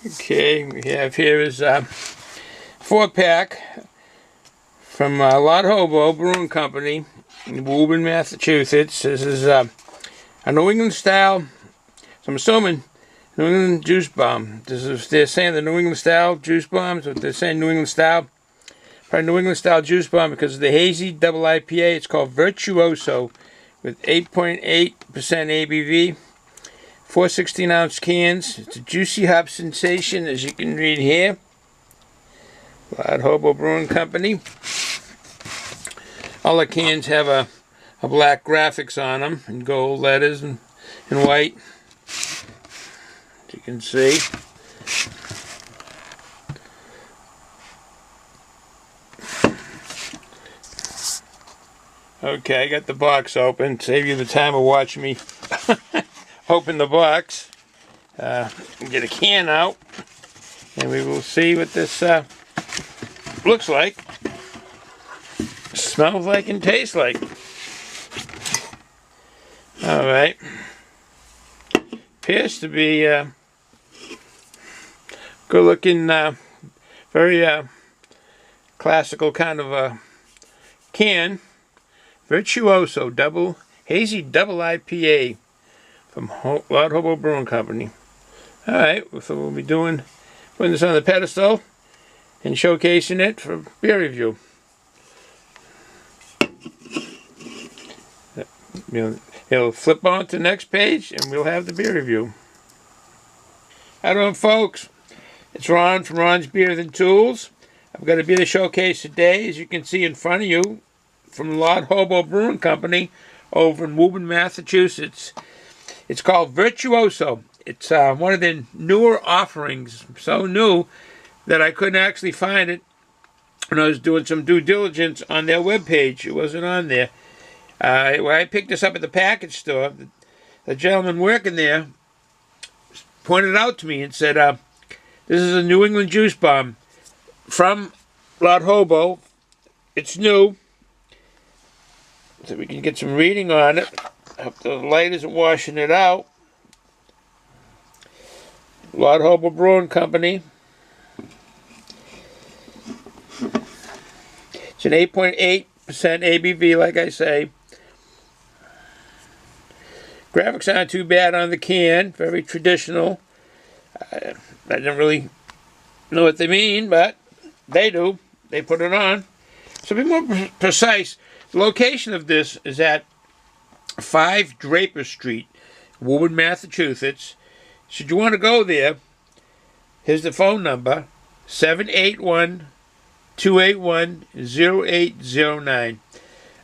Okay, we have here is a 4-pack from Hobo Brewing Company in Woburn, Massachusetts. This is a New England style, so I'm assuming New England juice bomb. They're saying the New England style juice bomb, so they're saying New England style. Probably New England style juice bomb because of the hazy double IPA. It's called Virtuoso with 8.8% ABV. 4 16-ounce cans. It's a juicy hop sensation, as you can read here. Hobo Brewing Company. All the cans have a black graphics on them, and gold letters and white, as you can see. Okay, I got the box open. Save you the time of watching me open the box. Get a can out, and we will see what this looks like, smells like, and tastes like. Alright. Appears to be good looking, very classical kind of a can. Virtuoso hazy double IPA from Hobo Brewing Company. Alright, so we'll be putting this on the pedestal and showcasing it for beer review. It'll flip on to the next page and we'll have the beer review. How you doing, folks? It's Ron from Ron's Beers and Tools. I've got a beer to showcase today, as you can see in front of you, from Hobo Brewing Company over in Woburn, Massachusetts. It's called Virtuoso. It's one of the newer offerings, so new that I couldn't actually find it when I was doing some due diligence on their webpage. It wasn't on there. When I picked this up at the package store, the gentleman working there pointed out to me and said, this is a New England juice bomb from Hobo. It's new, so we can get some reading on it. I hope the light isn't washing it out. Hobo Brewing Company. It's an 8.8% ABV, like I say. Graphics aren't too bad on the can. Very traditional. I don't really know what they mean, but they do. They put it on. So to be more precise, the location of this is at 5 Draper Street, Woburn, Massachusetts. Should you want to go there, here's the phone number, 781-281-0809.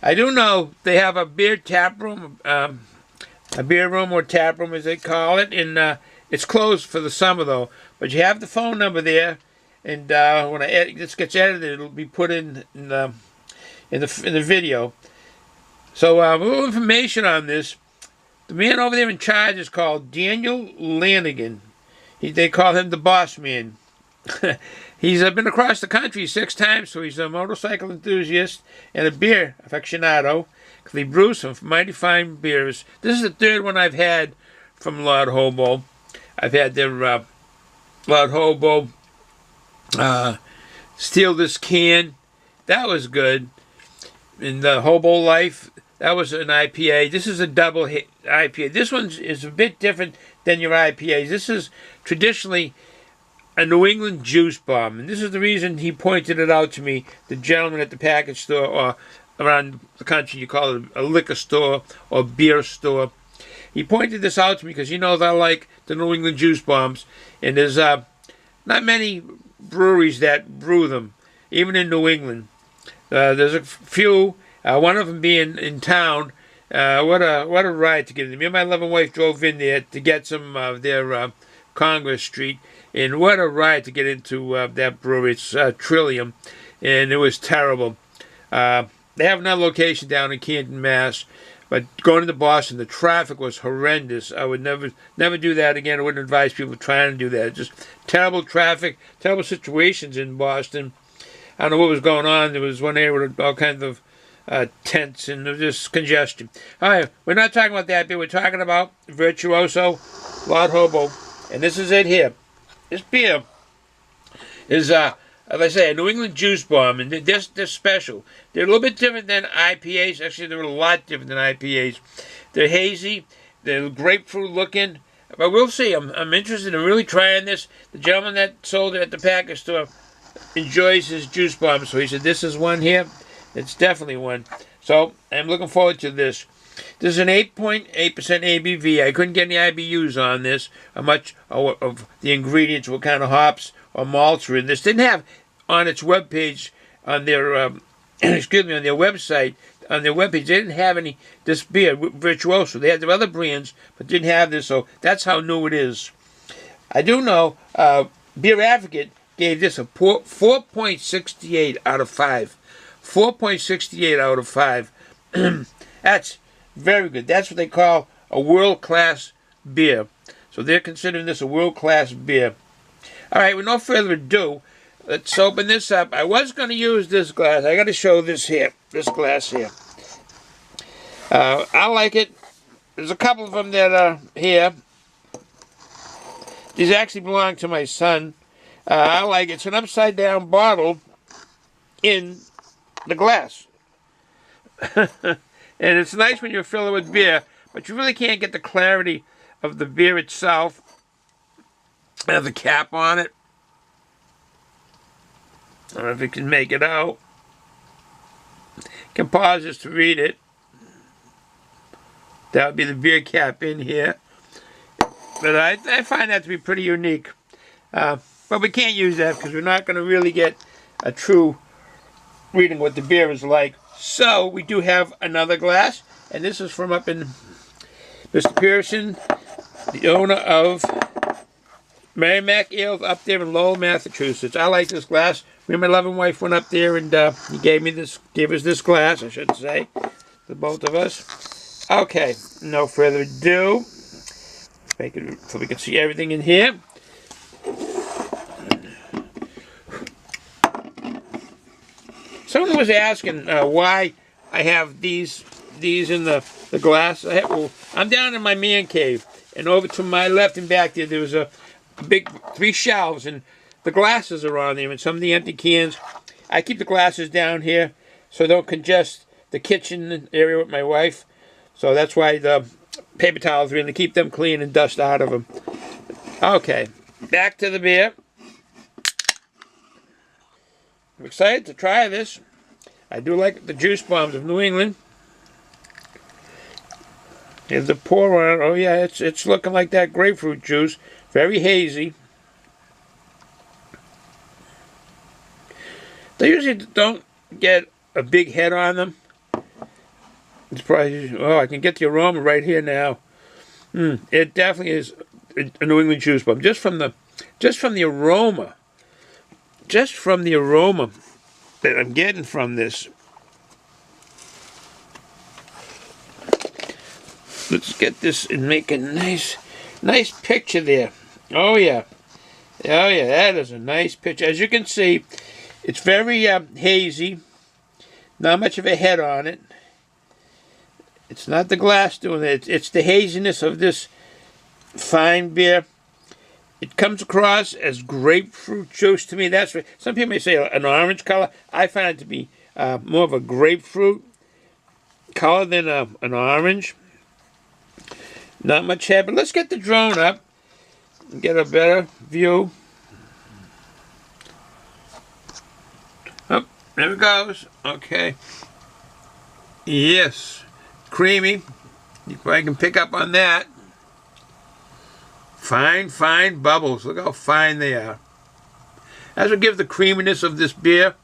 I do know they have a beer tap room, a beer room or tap room as they call it, and it's closed for the summer though. But you have the phone number there, and when this gets edited, it'll be put in the video. So a little information on this. The man over there in charge is called Daniel Lanigan. They call him the boss man. He's been across the country 6 times, so he's a motorcycle enthusiast and a beer aficionado, because he brews some mighty fine beers. This is the 3rd one I've had from Hobo. I've had their Hobo Steal This Can. That was good. In the Hobo Life, that was an IPA. This is a double IPA. This one is a bit different than your IPAs. This is traditionally a New England juice bomb. And this is the reason he pointed it out to me, the gentleman at the package store, or around the country you call it a liquor store or beer store. He pointed this out to me because he knows I like the New England juice bombs. And there's not many breweries that brew them, even in New England. There's a few, one of them being in town. What a ride to get in. Me and my loving wife drove in there to get some of their Congress Street, and what a ride to get into that brewery. It's Trillium, and it was terrible. They have another location down in Canton, Mass, but going into Boston, the traffic was horrendous. I would never do that again. I wouldn't advise people trying to do that. Just terrible traffic, terrible situations in Boston. I don't know what was going on. There was one area with all kinds of tents and just congestion. All right, we're not talking about that, but we're talking about Virtuoso, Hobo, and this is it here. This beer is, as I say, a New England juice bomb, and they're special. They're a little bit different than IPAs. Actually, they're a lot different than IPAs. They're hazy. They're grapefruit looking. But we'll see. I'm interested in really trying this. The gentleman that sold it at the package store enjoys his juice bomb, so he said, this is one here. It's definitely one. So I'm looking forward to this. This is an 8.8% ABV. I couldn't get any IBUs on this, how much of the ingredients, what kind of hops or malts are in this. Didn't have on its webpage, on their, excuse me, on their website, on their webpage, they didn't have any, this beer, Virtuoso. They had their other brands, but didn't have this, so that's how new it is. I do know, Beer Advocate gave this a 4.68 out of 5. 4.68 out of 5. That's very good. That's what they call a world-class beer. So they're considering this a world-class beer. All right, with no further ado, let's open this up. I was going to use this glass. I got to show this here, this glass here. I like it. There's a couple of them that are here. These actually belong to my son. I like it. It's an upside-down bottle in the glass. And it's nice when you fill it with beer, but you really can't get the clarity of the beer itself. I have the cap on it. I don't know if you can make it out. You can pause this to read it. That would be the beer cap in here. But I find that to be pretty unique. But we can't use that because we're not going to really get a true reading what the beer is like. So we do have another glass, and this is from up in Mr. Pearson, the owner of Merrimack Ales up there in Lowell, Massachusetts. I like this glass. Me and my loving wife went up there, and he gave us this glass, I should say, the both of us. Okay, no further ado. Make it so we can see everything in here. Someone was asking why I have these in the glass. I'm down in my man cave, and over to my left and back there was a big 3 shelves, and the glasses are on there, and some of the empty cans. I keep the glasses down here so they don't congest the kitchen area with my wife. So that's why the paper towels are in, to keep them clean and dust out of them. Okay, back to the beer. I'm excited to try this. I do like the juice bombs of New England. Here's the pour on it. Oh yeah, it's looking like that grapefruit juice. Very hazy. They usually don't get a big head on them. It's probably, oh, I can get the aroma right here now. It definitely is a New England juice bomb. Just from the aroma. Just from the aroma that I'm getting from this. Let's get this and make a nice picture there. Oh yeah. Oh yeah, that is a nice picture. As you can see, it's very hazy. Not much of a head on it. It's not the glass doing it. It's the haziness of this fine beer. It comes across as grapefruit juice to me. That's what, some people may say an orange color. I find it to be more of a grapefruit color than an orange. Not much head, but let's get the drone up and get a better view. Oh, there it goes. Okay. Yes. Creamy. You probably can pick up on that. Fine, fine bubbles. Look how fine they are. That's what gives the creaminess of this beer.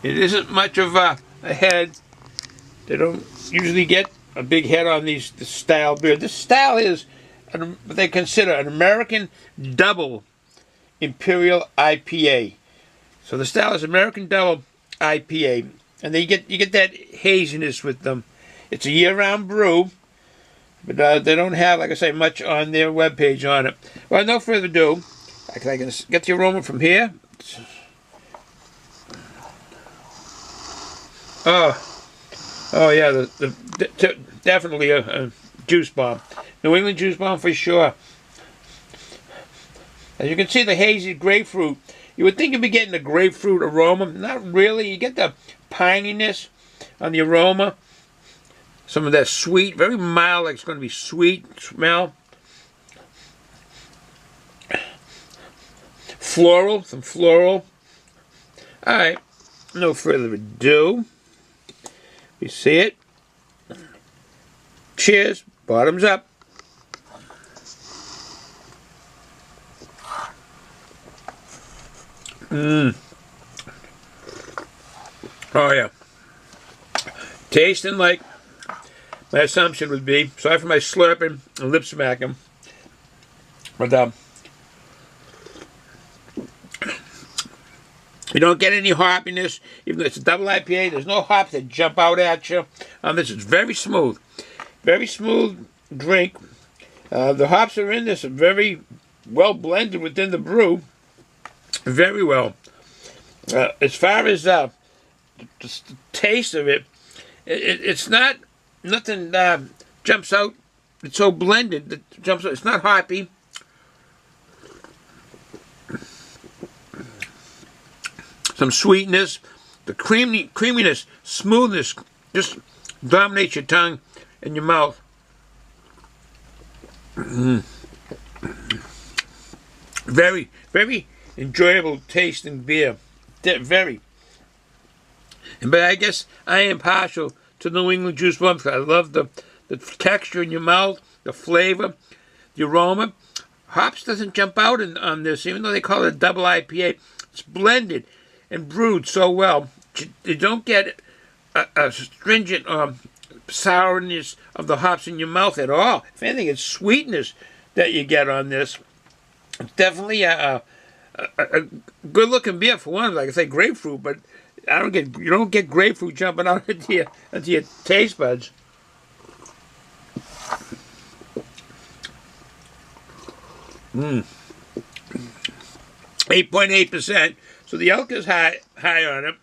It isn't much of a head. They don't usually get a big head on this style beer. This style is what they consider an American double Imperial IPA. So the style is American double IPA, and you get that haziness with them. It's a year-round brew, but they don't have, like I say, much on their webpage on it. Well, no further ado, I can get the aroma from here. Oh yeah, definitely a juice bomb. New England juice bomb for sure. As you can see, the hazy grapefruit. You would think you'd be getting the grapefruit aroma. Not really. You get the pininess on the aroma. Some of that sweet, very mild, like it's going to be sweet smell. Floral, some floral. Alright, no further ado. You see it? Cheers, bottoms up. Oh yeah. Tasting like my assumption would be. Sorry for my slurping and lip smacking. But you don't get any hoppiness, even though it's a double IPA. There's no hops that jump out at you. This is very smooth drink. The hops are in this are very well blended within the brew. Very well. As far as the taste of it, it's not nothing jumps out. It's so blended that jumps out. It's not hoppy. Some sweetness, the creaminess, smoothness just dominates your tongue and your mouth. Very, very enjoyable tasting beer. Very. But I guess I am partial to New England juice bomb because I love the texture in your mouth, the flavor, the aroma. Hops doesn't jump out on this, even though they call it a double IPA. It's blended and brewed so well. You don't get a stringent sourness of the hops in your mouth at all. If anything, it's sweetness that you get on this. It's definitely a good-looking beer for one. Like I say, grapefruit, but you don't get grapefruit jumping out into your taste buds. 8.8%. So the alcohol is high on it.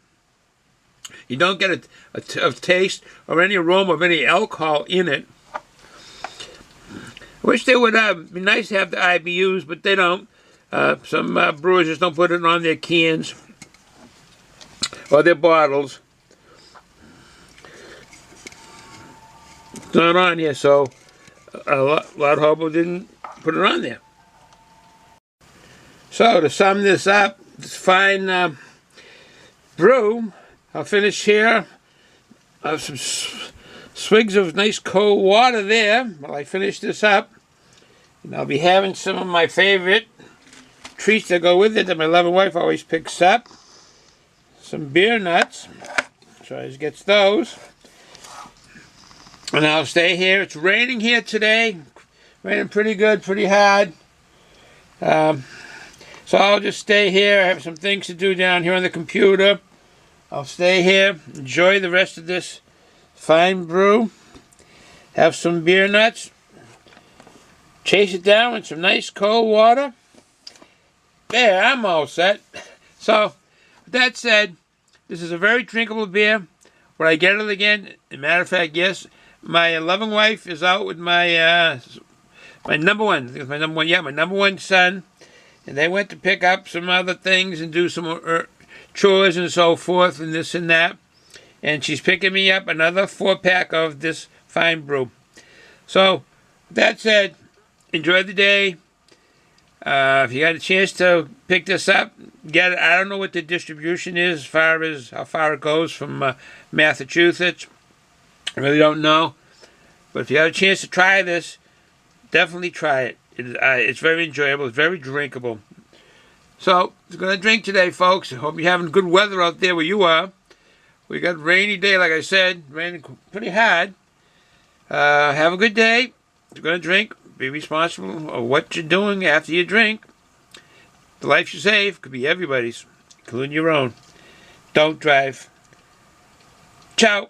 You don't get a taste or any aroma of any alcohol in it. I wish they would be nice to have the IBUs, but they don't. Some brewers just don't put it on their cans or their bottles. It's not on here, so a lot of Hobo didn't put it on there. So to sum this up, this fine brew, I'll finish here. I have some swigs of nice cold water there while I finish this up. And I'll be having some of my favorite treats that go with it that my loving wife always picks up. Some beer nuts. So I just gets those. And I'll stay here. It's raining here today. Raining pretty good, pretty hard. So I'll just stay here. I have some things to do down here on the computer. I'll stay here, enjoy the rest of this fine brew, have some beer nuts, chase it down with some nice cold water. There, I'm all set. So, with that said, this is a very drinkable beer. Would I get it again? As a matter of fact, yes. My loving wife is out with my number one. I think it's my number one. Yeah, my number one son. And they went to pick up some other things and do some chores and so forth and this and that. And she's picking me up another 4-pack of this fine brew. So, that said, enjoy the day. If you got a chance to pick this up, get it. I don't know what the distribution is as far as how far it goes from Massachusetts. I really don't know. But if you have a chance to try this, definitely try it. It's very enjoyable. It's very drinkable. So, it's going to drink today, folks. I hope you're having good weather out there where you are. We got a rainy day, like I said. Raining pretty hard. Have a good day. If you're going to drink, be responsible of what you're doing after you drink. The life you save could be everybody's, including your own. Don't drive. Ciao.